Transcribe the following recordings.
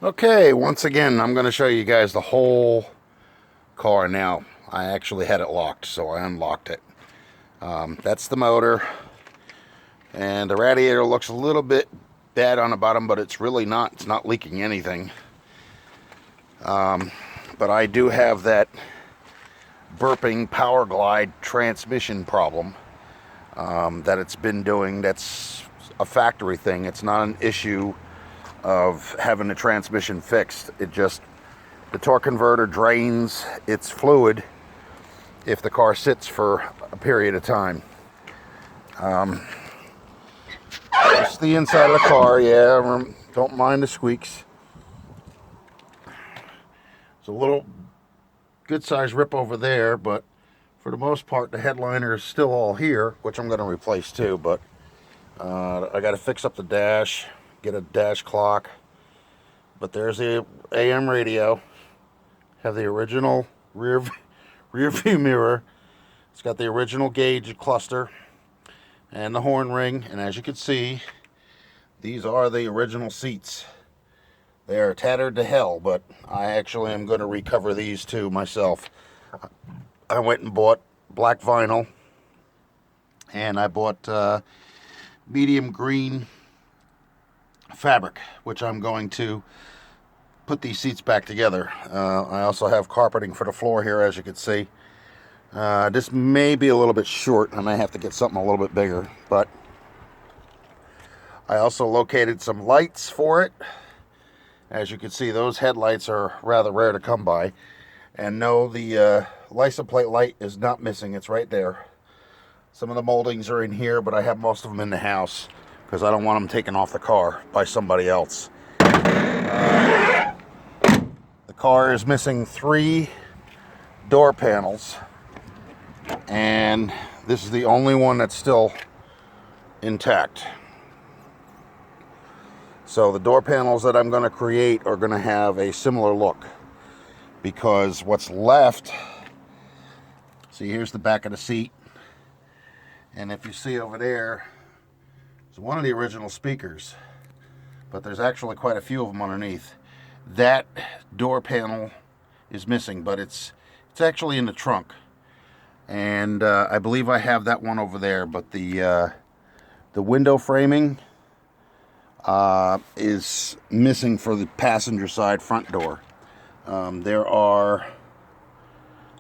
Okay, once again, I'm going to show you guys the whole car now. I actually had it locked, so I unlocked it. That's the motor, and the radiator looks a little bit bad on the bottom, but it's really not. It's not leaking anything. But I do have that burping power glide transmission problem that it's been doing. That's a factory thing. It's not an issue of having the transmission fixed. The torque converter drains its fluid if the car sits for a period of time. Just the inside of the car, yeah, don't mind the squeaks. It's a little good sized rip over there, but for the most part the headliner is still all here, which I'm going to replace too. But I got to fix up the dash, get a dash clock. But there's the AM radio. Have the original rear view mirror. It's got the original gauge cluster and the horn ring. And as you can see, these are the original seats. They are tattered to hell, but I actually am going to recover these too myself. I went and bought black vinyl, and I bought medium green fabric, which I'm going to put these seats back together. I also have carpeting for the floor here, as you can see. This may be a little bit short. I may have to get something a little bit bigger, but I also located some lights for it. As you can see, those headlights are rather rare to come by. And no, the license plate light is not missing. It's right there. Some of the moldings are in here, but I have most of them in the house because I don't want them taken off the car by somebody else. The car is missing 3 door panels, and this is the only one that's still intact. So the door panels that I'm going to create are going to have a similar look, because what's left, see, here's the back of the seat, and if you see over there, it's one of the original speakers, but there's actually quite a few of them underneath. That door panel is missing, but it's actually in the trunk, and I believe I have that one over there. But the window framing is missing for the passenger side front door. There are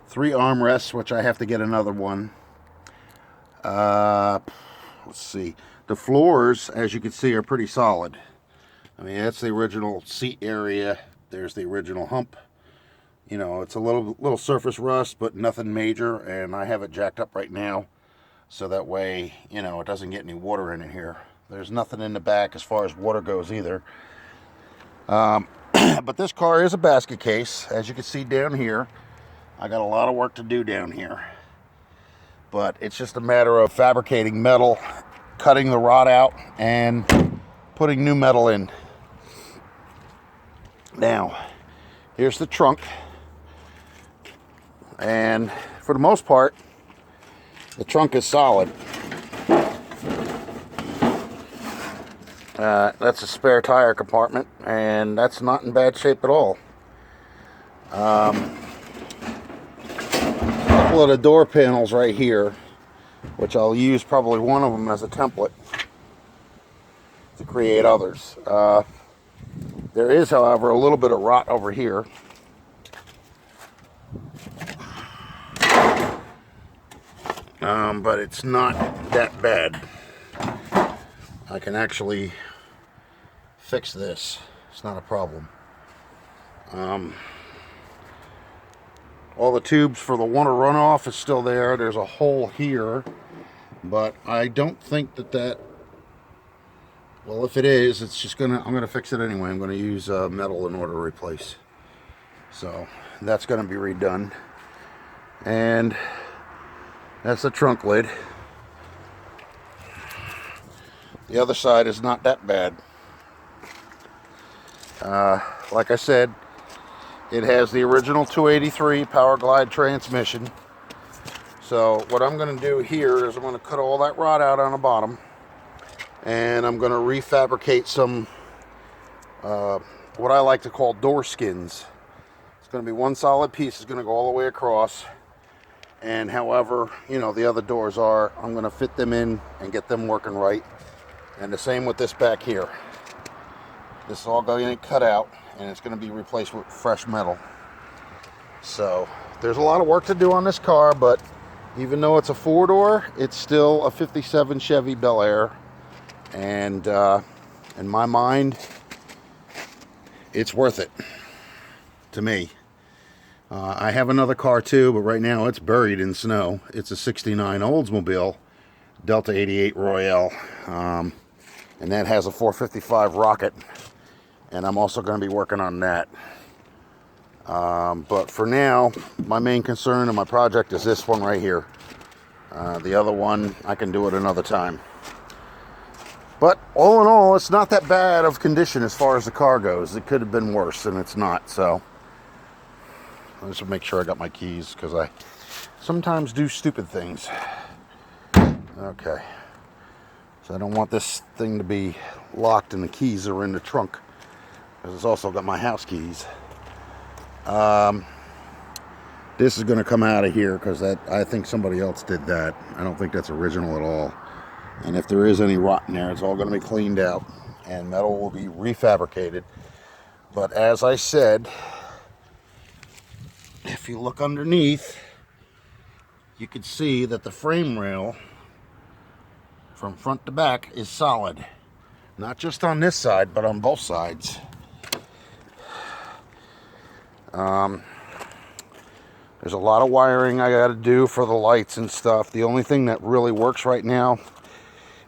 3 armrests, which I have to get another one. Let's see. The floors, as you can see, are pretty solid. I mean, that's the original seat area. There's the original hump. You know, it's a little surface rust, but nothing major. And I have it jacked up right now, so that way, you know, it doesn't get any water in it here. There's nothing in the back as far as water goes either. But this car is a basket case. As you can see down here, I got a lot of work to do down here. But it's just a matter of fabricating metal, cutting the rod out, and putting new metal in. Now, here's the trunk. And for the most part, the trunk is solid. That's a spare tire compartment, and that's not in bad shape at all. A couple of the door panels right here, which I'll use probably one of them as a template to create others. There is, however, a little bit of rot over here. But it's not that bad. I can actually fix this. It's not a problem. All the tubes for the water runoff is still there. There's a hole here, but I don't think that well, if it is, it's just I'm gonna fix it anyway. I'm gonna use metal in order to replace. So that's gonna be redone. And that's the trunk lid. The other side is not that bad. Like I said, it has the original 283 Power Glide transmission. So what I'm going to do here is I'm going to cut all that rod out on the bottom, and I'm going to refabricate some what I like to call door skins. It's going to be one solid piece. It's going to go all the way across. And however, you know, the other doors are, I'm going to fit them in and get them working right. And the same with this back here. This is all going to get cut out, and it's going to be replaced with fresh metal. So there's a lot of work to do on this car, but even though it's a 4-door, it's still a 57 Chevy Belair. And in my mind, it's worth it to me. I have another car too, but right now it's buried in snow. It's a 69 Oldsmobile Delta 88 Royale, and that has a 455 rocket, and I'm also going to be working on that. But for now, my main concern in my project is this one right here. The other one, I can do it another time. But all in all, it's not that bad of condition as far as the car goes. It could have been worse, and it's not. So I just make sure I got my keys, because I sometimes do stupid things. Okay. So I don't want this thing to be locked and the keys are in the trunk, because it's also got my house keys. This is going to come out of here, because I think somebody else did that. I don't think that's original at all. And if there is any rot in there, it's all going to be cleaned out, and metal will be refabricated. But as I said, if you look underneath, you can see that the frame rail from front to back is solid. Not just on this side, but on both sides. There's a lot of wiring I got to do for the lights and stuff. The only thing that really works right now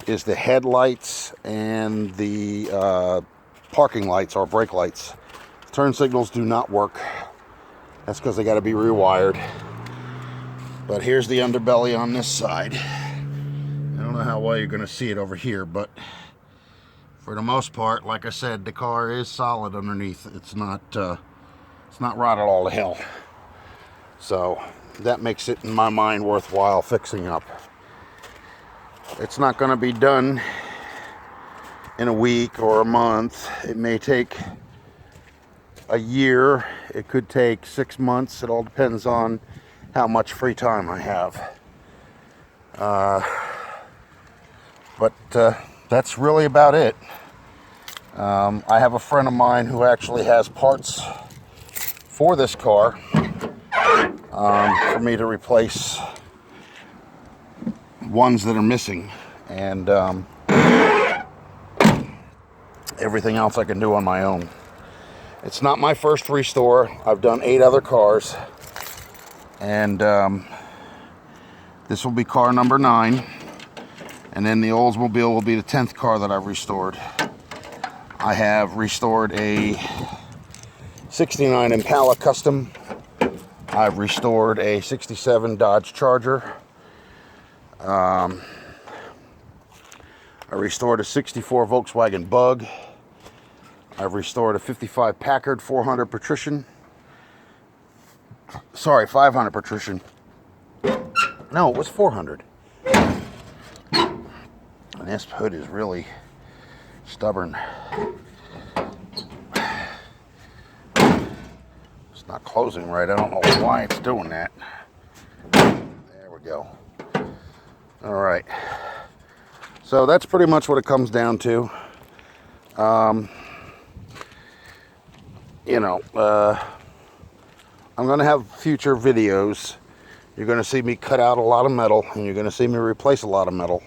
is the headlights and the parking lights or brake lights. Turn signals do not work. That's because they got to be rewired. But here's the underbelly on this side. I don't know how well you're going to see it over here, but for the most part, like I said, the car is solid underneath. It's not rotted all to hell. So that makes it, in my mind, worthwhile fixing up. It's not going to be done in a week or a month. It may take a year. It could take 6 months. It all depends on how much free time I have. But that's really about it. I have a friend of mine who actually has parts for this car for me to replace ones that are missing, and everything else I can do on my own. It's not my first restore. I've done 8 other cars, and this will be car number 9, and then the Oldsmobile will be the 10th car that I've restored. I have restored a 69 Impala Custom. I've restored a 67 Dodge Charger. I restored a 64 Volkswagen Bug. I've restored a 55 Packard 400 Patrician. Sorry, 500 Patrician. No, it was 400. And this hood is really stubborn. It's not closing right. I don't know why it's doing that. There we go. All right. So that's pretty much what it comes down to. I'm going to have future videos. You're going to see me cut out a lot of metal, and you're going to see me replace a lot of metal.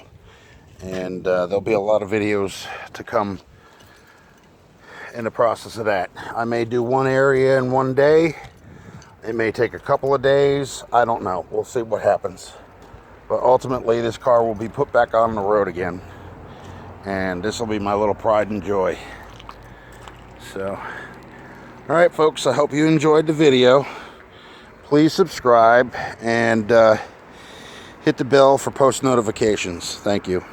And there'll be a lot of videos to come in the process of that. I may do one area in one day. It may take a couple of days. I don't know. We'll see what happens. But ultimately, this car will be put back on the road again. And this will be my little pride and joy. So, all right, folks, I hope you enjoyed the video. Please subscribe and hit the bell for post notifications. Thank you.